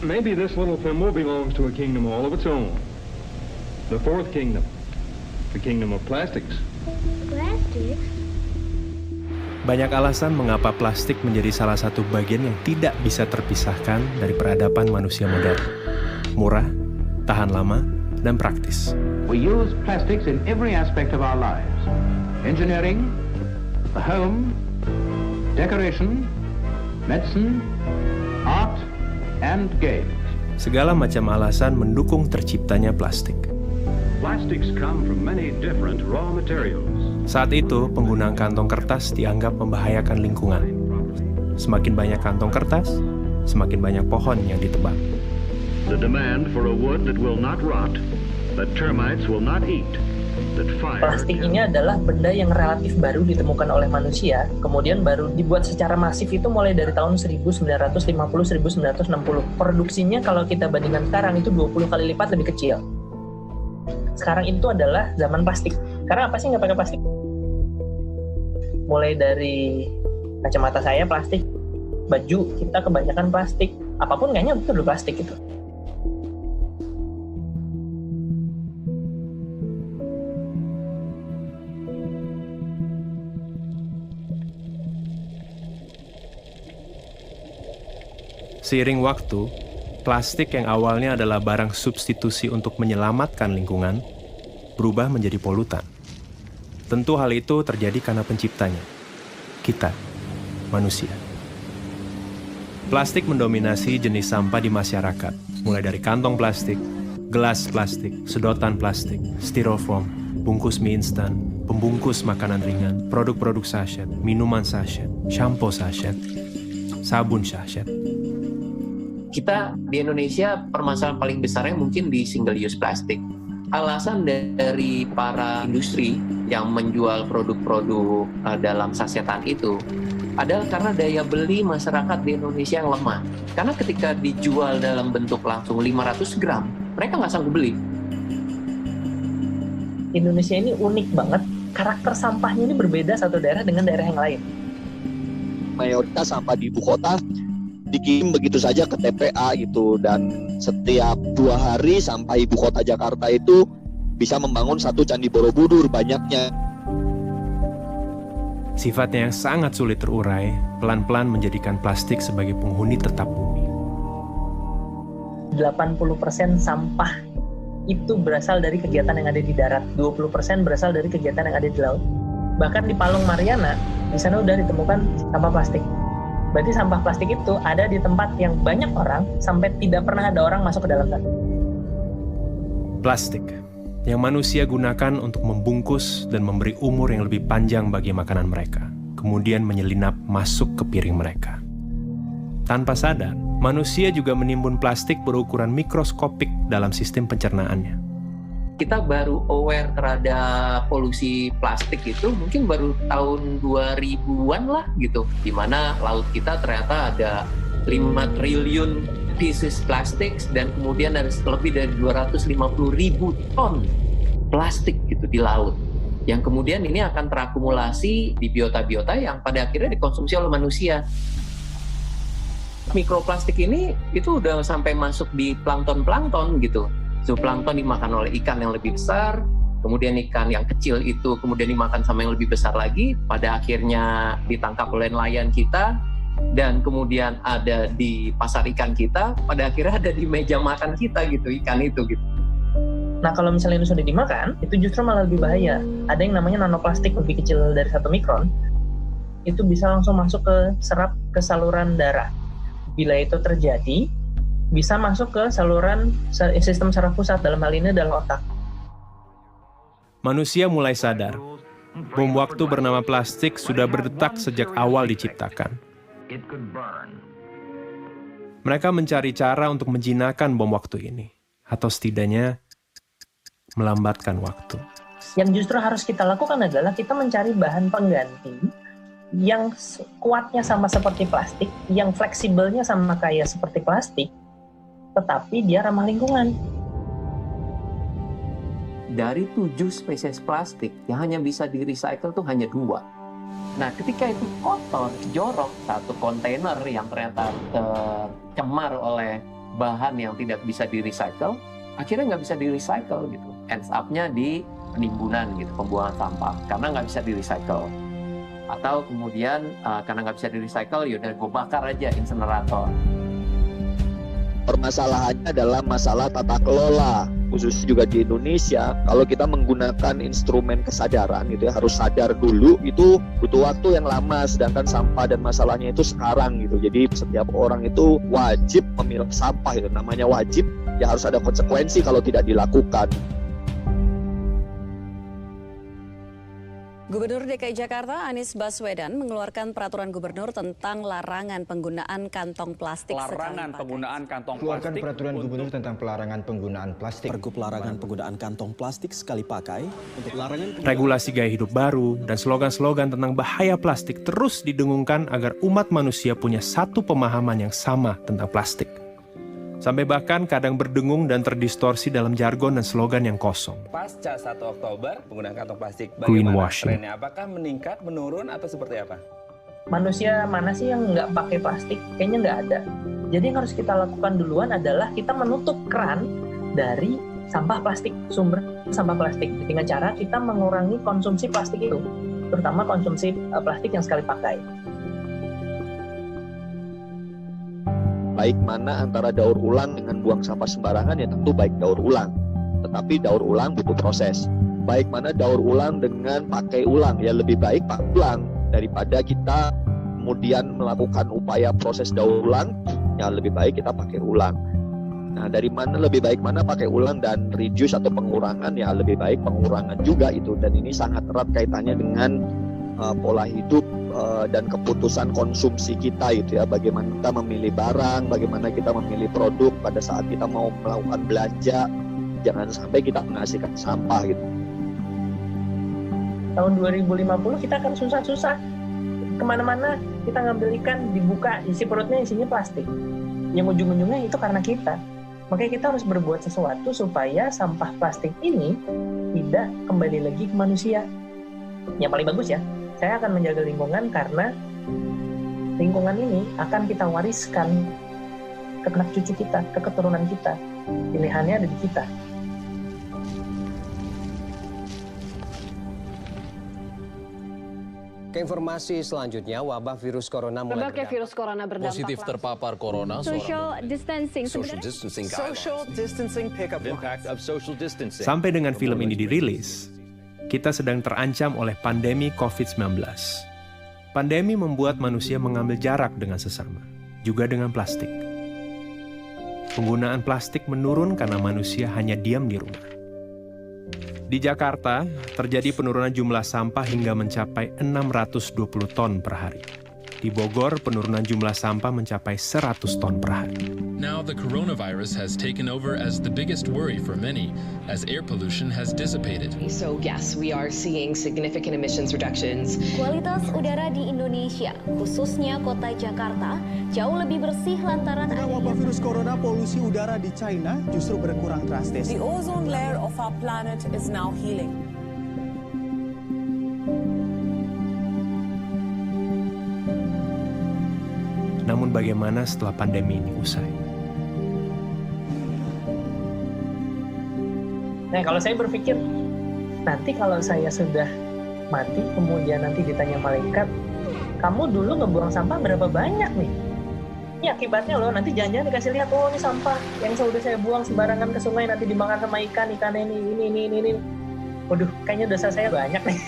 maybe this little thimble belongs to a kingdom all of its own. The fourth kingdom. The kingdom of plastics. Plastics? Banyak alasan mengapa plastik menjadi salah satu bagian yang tidak bisa terpisahkan dari peradaban manusia modern. Murah, tahan lama, dan praktis. We use plastics in every aspect of our lives. Engineering, the home, decoration, medicine, art, and games. Segala macam alasan mendukung terciptanya plastik. Plastics come from many different raw materials. Saat itu, penggunaan kantong kertas dianggap membahayakan lingkungan. Semakin banyak kantong kertas, semakin banyak pohon yang ditebang. The demand for a wood that will not rot, that termites will not eat, that fire... Plastik ini adalah benda yang relatif baru ditemukan oleh manusia, kemudian baru dibuat secara masif itu mulai dari tahun 1950-1960. Produksinya kalau kita bandingkan sekarang itu 20 kali lipat lebih kecil. Sekarang itu adalah zaman plastik. Karena apa sih nggak pakai plastik? Mulai dari kacamata saya plastik, baju kita kebanyakan plastik, apapun kayaknya itu udah plastik gitu. Seiring waktu, plastik yang awalnya adalah barang substitusi untuk menyelamatkan lingkungan, berubah menjadi polutan. Tentu hal itu terjadi karena penciptanya, kita, manusia. Plastik mendominasi jenis sampah di masyarakat, mulai dari kantong plastik, gelas plastik, sedotan plastik, styrofoam, bungkus mie instan, pembungkus makanan ringan, produk-produk sachet, minuman sachet, shampoo sachet, sabun sachet. Kita di Indonesia permasalahan paling besarnya mungkin di single use plastik. Alasan dari para industri yang menjual produk-produk dalam sasetan itu adalah karena daya beli masyarakat di Indonesia yang lemah. Karena ketika dijual dalam bentuk langsung 500 gram, mereka nggak sanggup beli. Indonesia ini unik banget, karakter sampahnya ini berbeda satu daerah dengan daerah yang lain. Mayoritas sampah di ibu kota dikirim begitu saja ke TPA gitu, dan setiap 2 hari sampah ibu kota Jakarta itu bisa membangun satu Candi Borobudur banyaknya. Sifatnya yang sangat sulit terurai, pelan-pelan menjadikan plastik sebagai penghuni tetap bumi. 80% sampah itu berasal dari kegiatan yang ada di darat, 20% berasal dari kegiatan yang ada di laut. Bahkan di Palung Mariana, di sana udah ditemukan sampah plastik. Berarti sampah plastik itu ada di tempat yang banyak orang, sampai tidak pernah ada orang masuk ke dalam sana. Plastik yang manusia gunakan untuk membungkus dan memberi umur yang lebih panjang bagi makanan mereka, kemudian menyelinap masuk ke piring mereka. Tanpa sadar, manusia juga menimbun plastik berukuran mikroskopik dalam sistem pencernaannya. Kita baru aware terhadap polusi plastik itu mungkin baru tahun 2000-an lah gitu, di mana laut kita ternyata ada 5 triliun pieces plastik dan kemudian ada lebih dari 250.000 ton plastik gitu di laut, yang kemudian ini akan terakumulasi di biota-biota yang pada akhirnya dikonsumsi oleh manusia. Mikroplastik ini itu udah sampai masuk di plankton gitu. Zooplankton dimakan oleh ikan yang lebih besar, kemudian ikan yang kecil itu kemudian dimakan sama yang lebih besar lagi, pada akhirnya ditangkap oleh nelayan kita, dan kemudian ada di pasar ikan kita, pada akhirnya ada di meja makan kita gitu, ikan itu gitu. Nah kalau misalnya itu sudah dimakan, itu justru malah lebih bahaya. Ada yang namanya nanoplastik lebih kecil dari 1 mikron, itu bisa langsung masuk ke saluran darah. Bila itu terjadi, bisa masuk ke saluran sistem saraf pusat, dalam hal ini adalah otak. Manusia mulai sadar, bom waktu bernama plastik sudah berdetak sejak awal diciptakan. Mereka mencari cara untuk menjinakkan bom waktu ini, atau setidaknya melambatkan waktu. Yang justru harus kita lakukan adalah kita mencari bahan pengganti yang kuatnya sama seperti plastik, yang fleksibelnya sama kayak seperti plastik, tetapi dia ramah lingkungan. Dari 7 spesies plastik yang hanya bisa di-recycle tuh hanya 2. Nah, ketika itu kotor, jorok, satu kontainer yang ternyata tercemar oleh bahan yang tidak bisa di-recycle, akhirnya nggak bisa di-recycle gitu. Ends up-nya di penimbunan gitu, pembuangan sampah, karena nggak bisa di-recycle. Atau kemudian karena nggak bisa di-recycle, yaudah gue bakar aja insenerator. Permasalahannya adalah masalah tata kelola, khususnya juga di Indonesia. Kalau kita menggunakan instrumen kesadaran gitu ya, harus sadar dulu, itu butuh waktu yang lama, sedangkan sampah dan masalahnya itu sekarang gitu. Jadi setiap orang itu wajib memilah sampah, itu namanya wajib, ya harus ada konsekuensi kalau tidak dilakukan. Gubernur DKI Jakarta Anies Baswedan mengeluarkan peraturan gubernur tentang larangan penggunaan kantong plastik penggunaan kantong keluarkan plastik. peraturan gubernur tentang pelarangan penggunaan plastik. Pergub larangan penggunaan kantong plastik sekali pakai untuk larangan Regulasi gaya hidup baru dan slogan-slogan tentang bahaya plastik terus didengungkan agar umat manusia punya satu pemahaman yang sama tentang plastik. Sampai bahkan kadang berdengung dan terdistorsi dalam jargon dan slogan yang kosong. Pasca 1 Oktober penggunaan kantong plastik, Greenwashing. trennya? Apakah meningkat, menurun, atau seperti apa? Manusia mana sih yang nggak pakai plastik? Kayaknya nggak ada. Jadi yang harus kita lakukan duluan adalah kita menutup keran dari sampah plastik, sumber sampah plastik. Dengan cara kita mengurangi konsumsi plastik itu, terutama konsumsi plastik yang sekali pakai. Baik mana antara daur ulang dengan buang sampah sembarangan, ya tentu baik daur ulang. Tetapi daur ulang butuh proses. Baik mana daur ulang dengan pakai ulang, ya lebih baik pakai ulang daripada kita kemudian melakukan upaya proses daur ulang, ya lebih baik kita pakai ulang. Nah, dari mana lebih baik mana pakai ulang dan reduce atau pengurangan, ya lebih baik pengurangan juga itu. Dan ini sangat erat kaitannya dengan pola hidup dan keputusan konsumsi kita itu ya, bagaimana kita memilih barang, bagaimana kita memilih produk pada saat kita mau melakukan belanja, jangan sampai kita menghasilkan sampah gitu. Tahun 2050 kita akan susah-susah kemana-mana, kita ngambil ikan, dibuka isi perutnya isinya plastik, yang ujung-ujungnya itu karena kita. Makanya kita harus berbuat sesuatu supaya sampah plastik ini tidak kembali lagi ke manusia. Yang paling bagus ya, saya akan menjaga lingkungan karena lingkungan ini akan kita wariskan ke anak cucu kita, ke keturunan kita. Pilihannya ada di kita. Ke informasi selanjutnya, wabah virus corona mulai Berbagai virus corona berdampak positif terpapar corona. Social distancing. Social distancing pick up impact of social distancing. Sampai dengan film ini dirilis, kita sedang terancam oleh pandemi COVID-19. Pandemi membuat manusia mengambil jarak dengan sesama, juga dengan plastik. Penggunaan plastik menurun karena manusia hanya diam di rumah. Di Jakarta, terjadi penurunan jumlah sampah hingga mencapai 620 ton per hari. Di Bogor, penurunan jumlah sampah mencapai 100 ton per hari. Now the coronavirus has taken over as the biggest worry for many, as air pollution has dissipated. So yes, we are seeing significant emissions reductions. Kualitas udara di Indonesia, khususnya kota Jakarta, jauh lebih bersih lantaran wabah virus corona, polusi udara di China justru berkurang drastis. The ozone layer of our planet is now healing. Namun bagaimana setelah pandemi ini usai? Nah, kalau saya berpikir, nanti kalau saya sudah mati, kemudian nanti ditanya malaikat, kamu dulu ngebuang sampah berapa banyak nih? Ini akibatnya loh, nanti jangan-jangan dikasih lihat, oh ini sampah yang sudah saya buang sembarangan ke sungai, nanti dimakan sama ikan ini. Waduh, kayaknya dosa saya banyak nih.